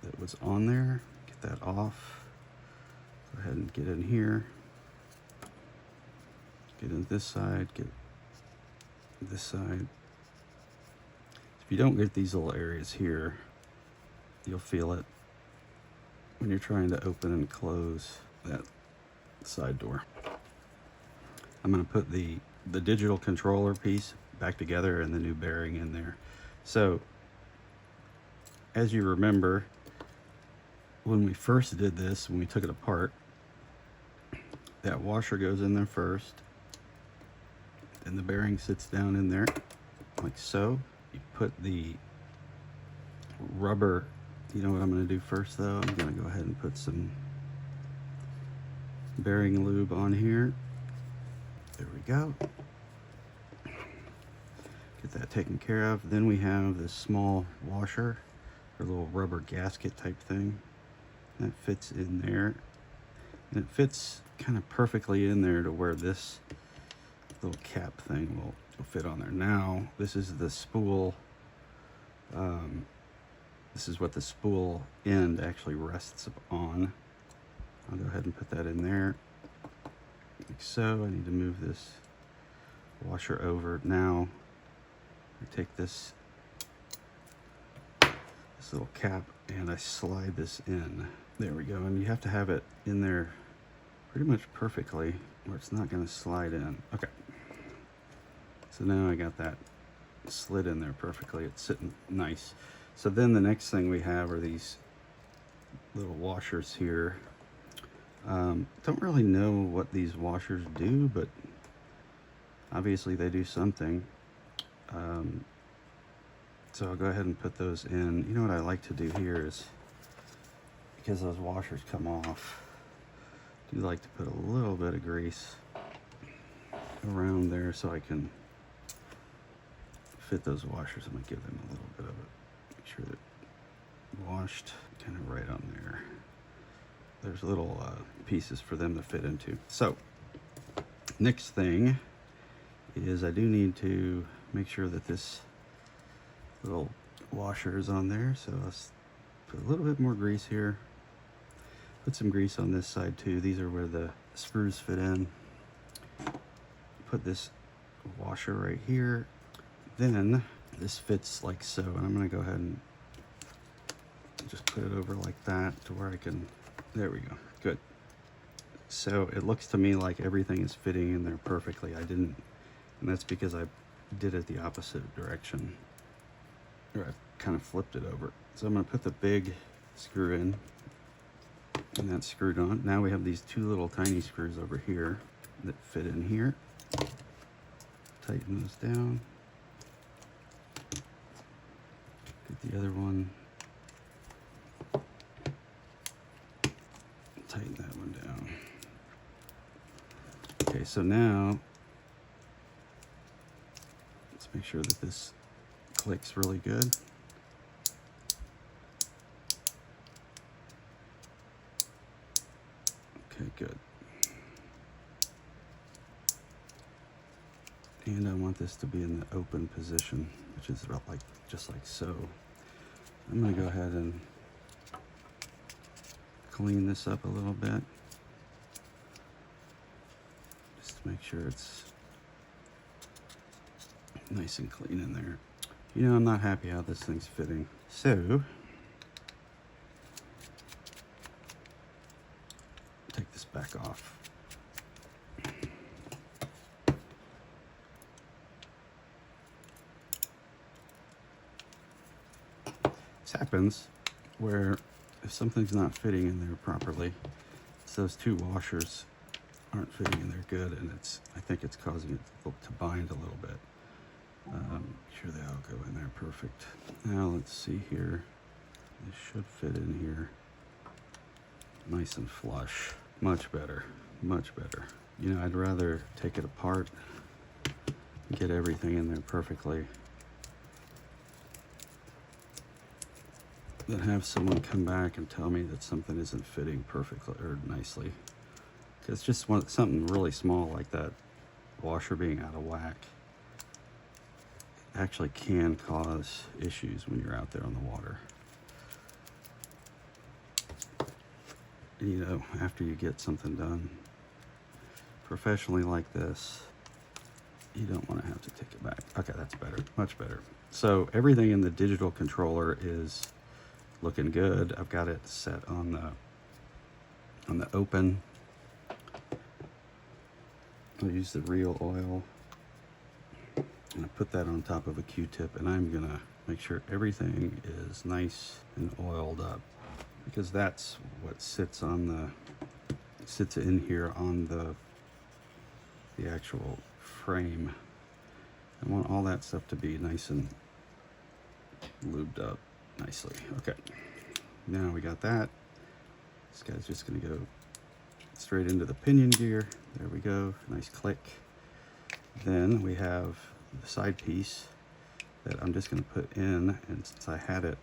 that was on there, get that off. Go ahead and get in here. Get in this side, get this side. If you don't get these little areas here, you'll feel it when you're trying to open and close that side door. I'm going to put the digital controller piece back together and the new bearing in there. So as you remember, when we first did this, when we took it apart, that washer goes in there first, and the bearing sits down in there like so. You put the rubber. You know what I'm going to do first though? I'm going to go ahead and put some bearing lube on here. There we go. Get that taken care of. Then we have this small washer, or little rubber gasket type thing. That fits in there. And it fits kind of perfectly in there to where this little cap thing will fit on there. Now, this is the spool This is what the spool end actually rests on. I'll go ahead and put that in there, like so. I need to move this washer over. Now I take this little cap and I slide this in. There we go. And you have to have it in there pretty much perfectly or it's not going to slide in. Okay. So now I got that slid in there perfectly. It's sitting nice. So then the next thing we have are these little washers here. Don't really know what these washers do, but obviously they do something. So I'll go ahead and put those in. You know what I like to do here is, because those washers come off, I do like to put a little bit of grease around there so I can fit those washers. I'm gonna give them a little bit of it. Make sure they're washed kind of right on there. There's little pieces for them to fit into. So next thing is I do need to make sure that this little washer is on there. So let's put a little bit more grease here. Put some grease on this side too. These are where the screws fit in. Put this washer right here. Then this fits like so, and I'm going to go ahead and just put it over like that to where I can, there we go, good. So it looks to me like everything is fitting in there perfectly. I didn't, and that's because I did it the opposite direction, or I kind of flipped it over. So I'm going to put the big screw in, and that's screwed on. Now we have these two little tiny screws over here that fit in here. Tighten those down. Get the other one. Tighten that one down. Okay, so now let's make sure that this clicks really good. Okay, good. And I want this to be in the open position, which is about like, just like so. I'm gonna go ahead and clean this up a little bit, just to make sure it's nice and clean in there. You know, I'm not happy how this thing's fitting. So, take this back off. This happens where if something's not fitting in there properly, it's those two washers aren't fitting in there good, and I think it's causing it to bind a little bit. Make sure they all go in there perfect. Now let's see here. This should fit in here nice and flush. Much better, much better. You know, I'd rather take it apart and get everything in there perfectly than have someone come back and tell me that something isn't fitting perfectly or nicely. Because just something really small like that washer being out of whack actually can cause issues when you're out there on the water. And, you know, after you get something done professionally like this, you don't want to have to take it back. Okay, that's better, much better. So everything in the digital controller is looking good. I've got it set on the open. I'll use the real oil and I put that on top of a Q-tip, and I'm gonna make sure everything is nice and oiled up, because that's what sits in here on the actual frame. I want all that stuff to be nice and lubed up nicely. Okay, now we got that. This guy's just gonna go straight into the pinion gear. There we go, nice click. Then we have the side piece that I'm just gonna put in, and since I had it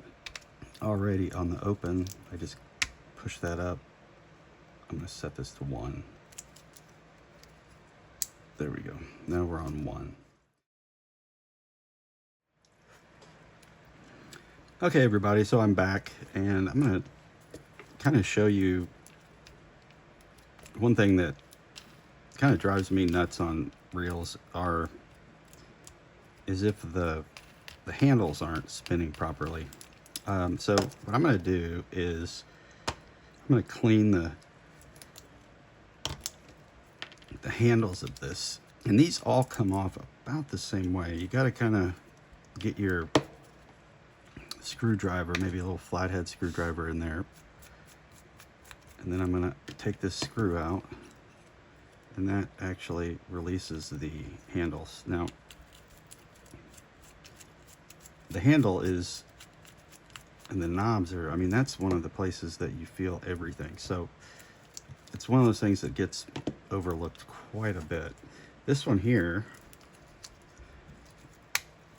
already on the open, I just push that up. I'm gonna set this to 1. There we go, now we're on 1. Okay, everybody, so I'm back, and I'm going to kind of show you one thing that kind of drives me nuts on reels is if the handles aren't spinning properly. So what I'm going to do is I'm going to clean the handles of this, and these all come off about the same way. You got to kind of get your screwdriver, maybe a little flathead screwdriver in there, and then I'm going to take this screw out, and that actually releases the handles. Now the handle is, and the knobs are, I mean, that's one of the places that you feel everything. So it's one of those things that gets overlooked quite a bit. This one here,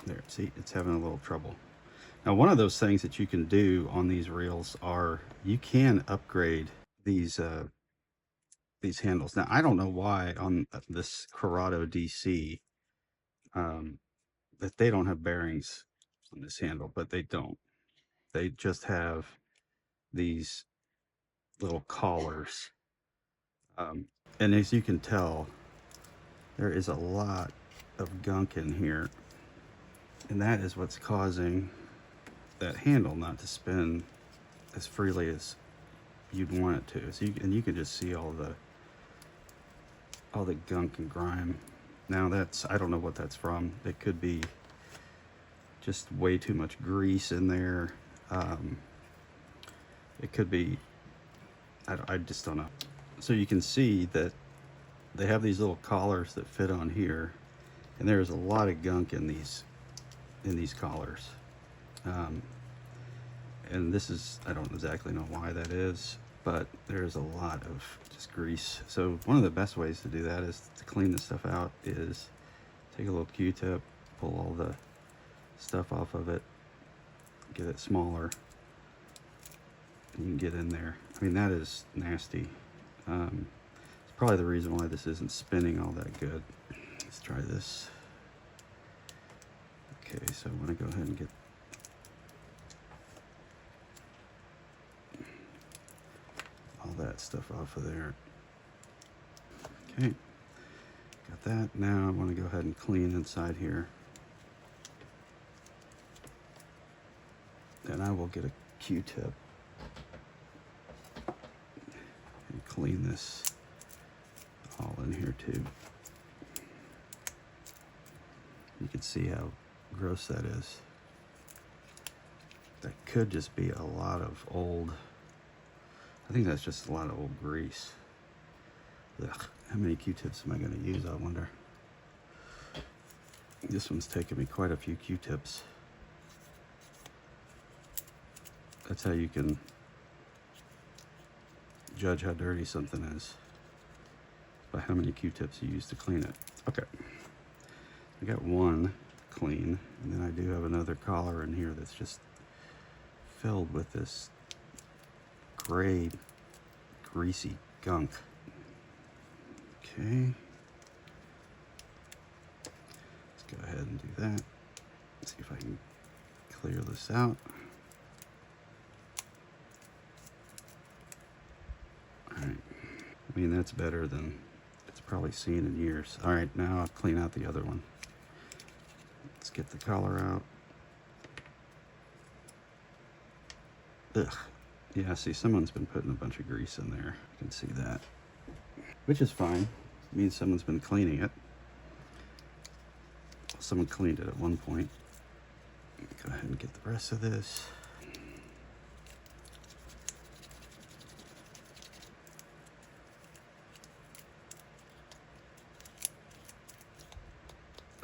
there, see, it's having a little trouble. Now, one of those things that you can do on these reels are you can upgrade these handles. Now, I don't know why on this Curado DC that they don't have bearings on this handle, but they don't. They just have these little collars. And as you can tell, there is a lot of gunk in here, and that is what's causing that handle not to spin as freely as you'd want it to. So you can just see all the gunk and grime. Now that's, I don't know what that's from. It could be just way too much grease in there. It could be, I just don't know. So you can see that they have these little collars that fit on here, and there's a lot of gunk in these collars. And this is, I don't exactly know why that is, but there's a lot of just grease. So one of the best ways to do that is to clean this stuff out is take a little Q-tip, pull all the stuff off of it, get it smaller, and you can get in there. I mean, that is nasty. It's probably the reason why this isn't spinning all that good. Let's try this. Okay, so I'm gonna go ahead and get all that stuff off of there. Okay, got that. Now I want to go ahead and clean inside here. Then I will get a Q-tip and clean this all in here too. You can see how gross that is. That could just be a lot of old, I think that's just a lot of old grease. Ugh, how many Q-tips am I going to use, I wonder? This one's taken me quite a few Q-tips. That's how you can judge how dirty something is, by how many Q-tips you use to clean it. Okay, I got one clean, and then I do have another collar in here that's just filled with this gray, greasy gunk. Okay, let's go ahead and do that. Let's see if I can clear this out. All right, I mean, that's better than it's probably seen in years. All right, now I'll clean out the other one. Let's get the collar out. Ugh. Yeah, see, someone's been putting a bunch of grease in there. You can see that, which is fine. It means someone's been cleaning it. Someone cleaned it at one point. Go ahead and get the rest of this.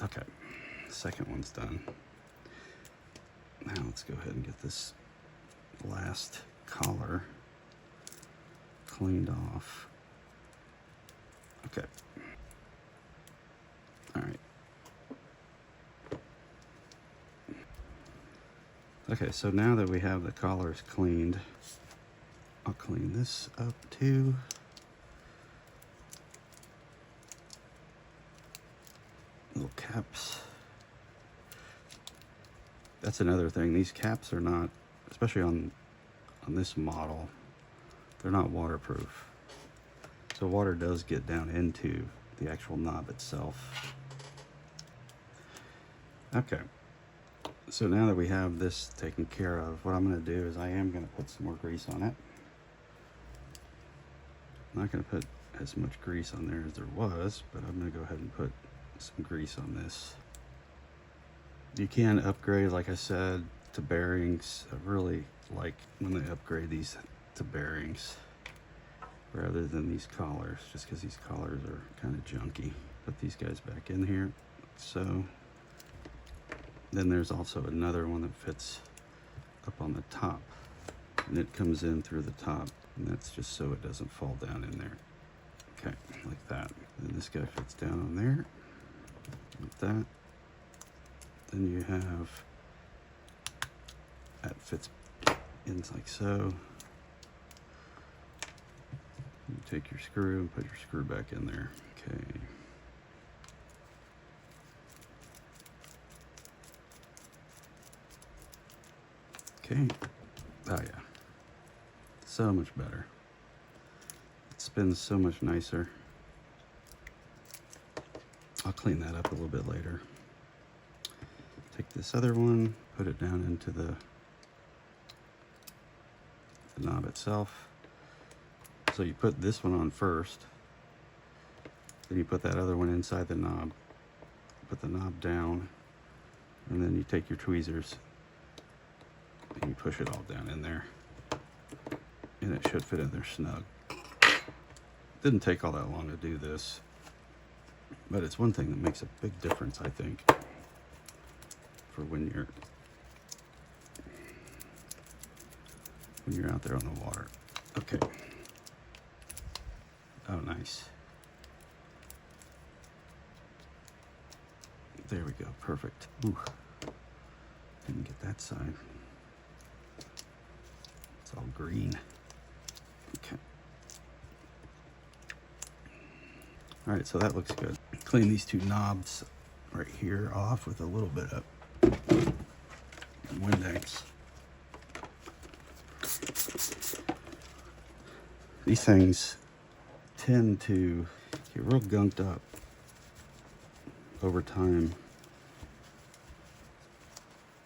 Okay, second one's done. Now let's go ahead and get this last collar cleaned off. Okay. All right. Okay, so now that we have the collars cleaned, I'll clean this up too. Little caps. That's another thing. These caps are not, especially on this model, they're not waterproof. So water does get down into the actual knob itself. Okay, so now that we have this taken care of, what I'm going to do is I am going to put some more grease on it. I'm not going to put as much grease on there as there was, but I'm going to go ahead and put some grease on this. You can upgrade, like I said, to bearings. I really like when they upgrade these to bearings rather than these collars, just because these collars are kind of junky. Put these guys back in here, so. Then there's also another one that fits up on the top, and it comes in through the top, and that's just so it doesn't fall down in there. Okay, like that. Then this guy fits down on there, like that. Then you have, that fits in like so. You take your screw and put your screw back in there. Okay. Okay. Oh yeah. So much better. It spins so much nicer. I'll clean that up a little bit later. Take this other one, put it down into the knob itself. So you put this one on first, then you put that other one inside the knob, put the knob down, and then you take your tweezers and you push it all down in there, and it should fit in there snug. Didn't take all that long to do this, but it's one thing that makes a big difference, I think, for when you're out there on the water. Okay. Oh, nice. There we go. Perfect. Ooh. Didn't get that side. It's all green. Okay. All right, so that looks good. Clean these two knobs right here off with a little bit of Windex. These things tend to get real gunked up over time,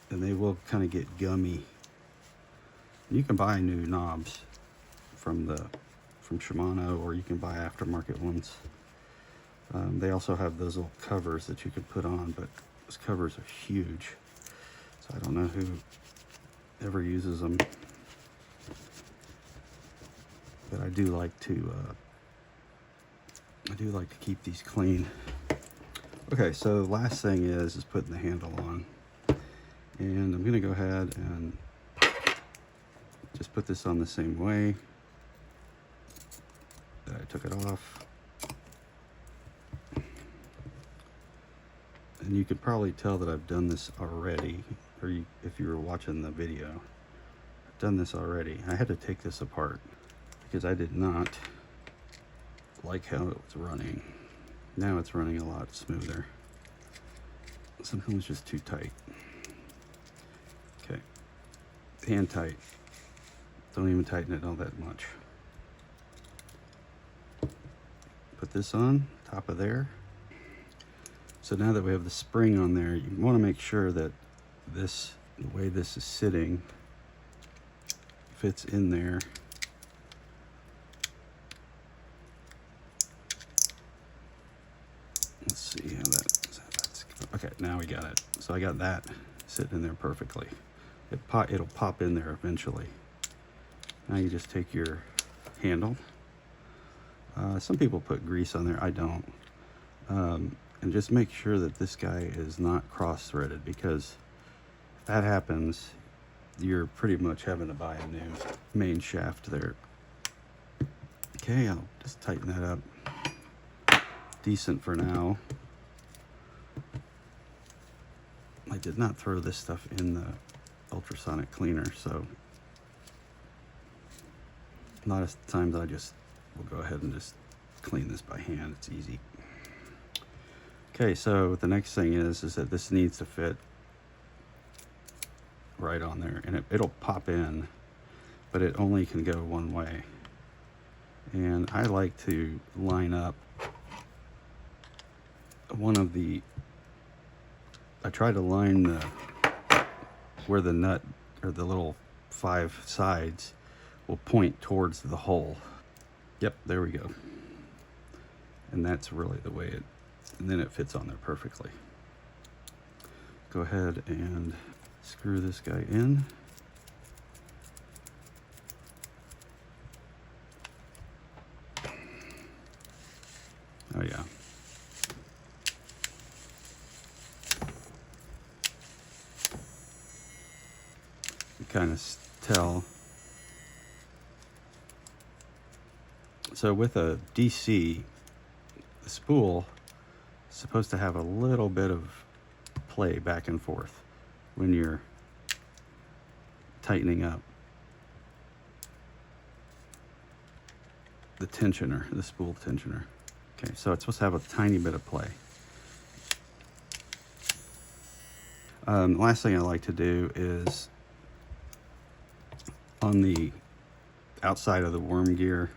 and they will kind of get gummy. You can buy new knobs from Shimano, or you can buy aftermarket ones. They also have those little covers that you can put on, but those covers are huge, so I don't know who ever uses them, but I do like to keep these clean. Okay, so the last thing is putting the handle on, and I'm gonna go ahead and just put this on the same way that I took it off. And you could probably tell that I've done this already, or if you were watching the video, I've done this already. I had to take this apart because I did not like how it was running. Now it's running a lot smoother. Something was just too tight. Okay, hand tight. Don't even tighten it all that much. Put this on top of there. So now that we have the spring on there, you want to make sure that the way this is sitting fits in there. Let's see how that's okay. Now we got it. So I got that sitting in there perfectly. It'll pop in there eventually. Now you just take your handle. Some people put grease on there. I don't. And just make sure that this guy is not cross-threaded, because if that happens, you're pretty much having to buy a new main shaft there. Okay, I'll just tighten that up. Decent for now. I did not throw this stuff in the ultrasonic cleaner, so a lot of times I just will go ahead and just clean this by hand. It's easy. Okay, so the next thing is that this needs to fit right on there, and it'll pop in, but it only can go one way. And I like to line up I try to line where the nut or the little 5 sides will point towards the hole. Yep, there we go. And that's really the way and then it fits on there perfectly. Go ahead and screw this guy in. Oh yeah. You kind of tell. So with a DC, the spool is supposed to have a little bit of play back and forth when you're tightening up the tensioner, the spool tensioner. Okay, so it's supposed to have a tiny bit of play. Last thing I like to do is on the outside of the worm gear,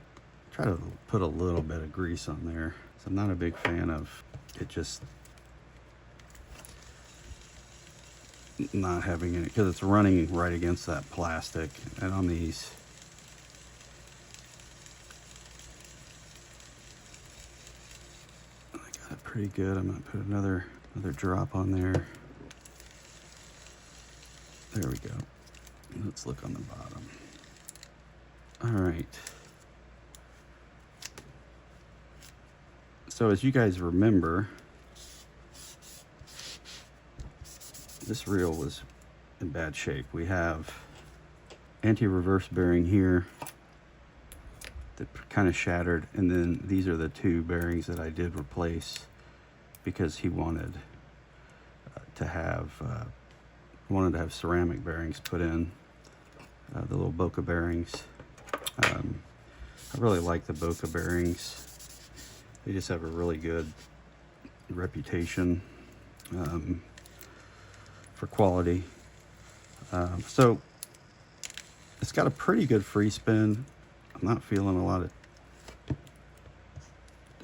try to put a little bit of grease on there. So I'm not a big fan of it just not having any, because it's running right against that plastic. And on these, I got it pretty good. I'm gonna put another drop on there. There we go. Let's look on the bottom. All right. So as you guys remember, this reel was in bad shape. We have anti-reverse bearing here that kind of shattered, and then these are the 2 bearings that I did replace because he wanted to have ceramic bearings put in, the little Boca bearings. I really like the Boca bearings. They just have a really good reputation for quality. So it's got a pretty good free spin. I'm not feeling a lot of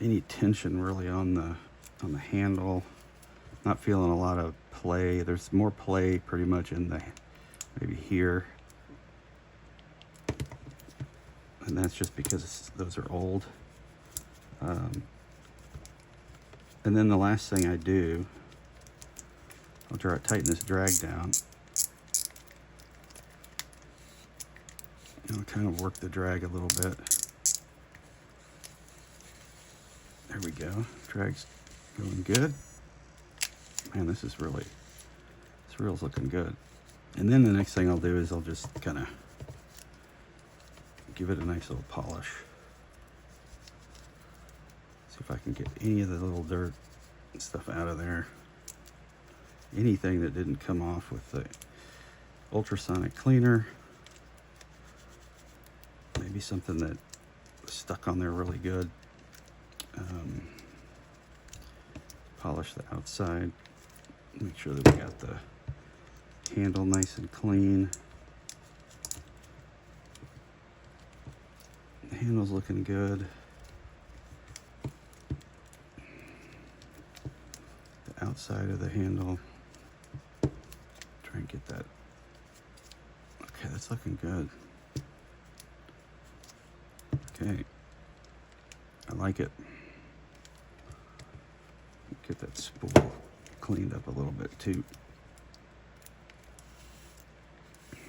any tension really on the handle. Not feeling a lot of play. There's more play pretty much in the maybe here. And that's just because those are old. And then the last thing I do, I'll tighten this drag down. I'll kind of work the drag a little bit. There we go. Drag's going good. Man, this reel's looking good. And then the next thing I'll do is I'll just kind of give it a nice little polish. See if I can get any of the little dirt and stuff out of there. Anything that didn't come off with the Ultrasonic Cleaner. Maybe something that was stuck on there really good. Polish the outside. Make sure that we got the handle nice and clean. The handle's looking good. The outside of the handle. Try and get that. Okay, that's looking good. Okay. I like it. Get that spool cleaned up a little bit too. Make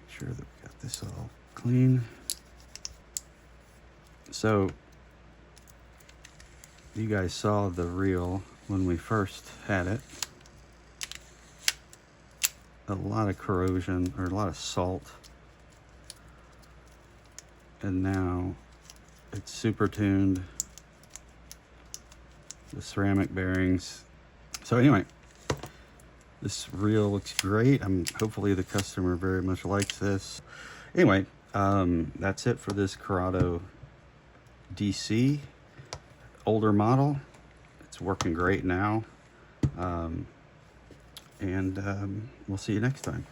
sure that we got this all clean. So you guys saw the reel when we first had it. A lot of corrosion or a lot of salt. And now it's super tuned. The ceramic bearings. So anyway, this reel looks great. Hopefully the customer very much likes this. Anyway, that's it for this Curado DC, older model. It's working great now. and we'll see you next time.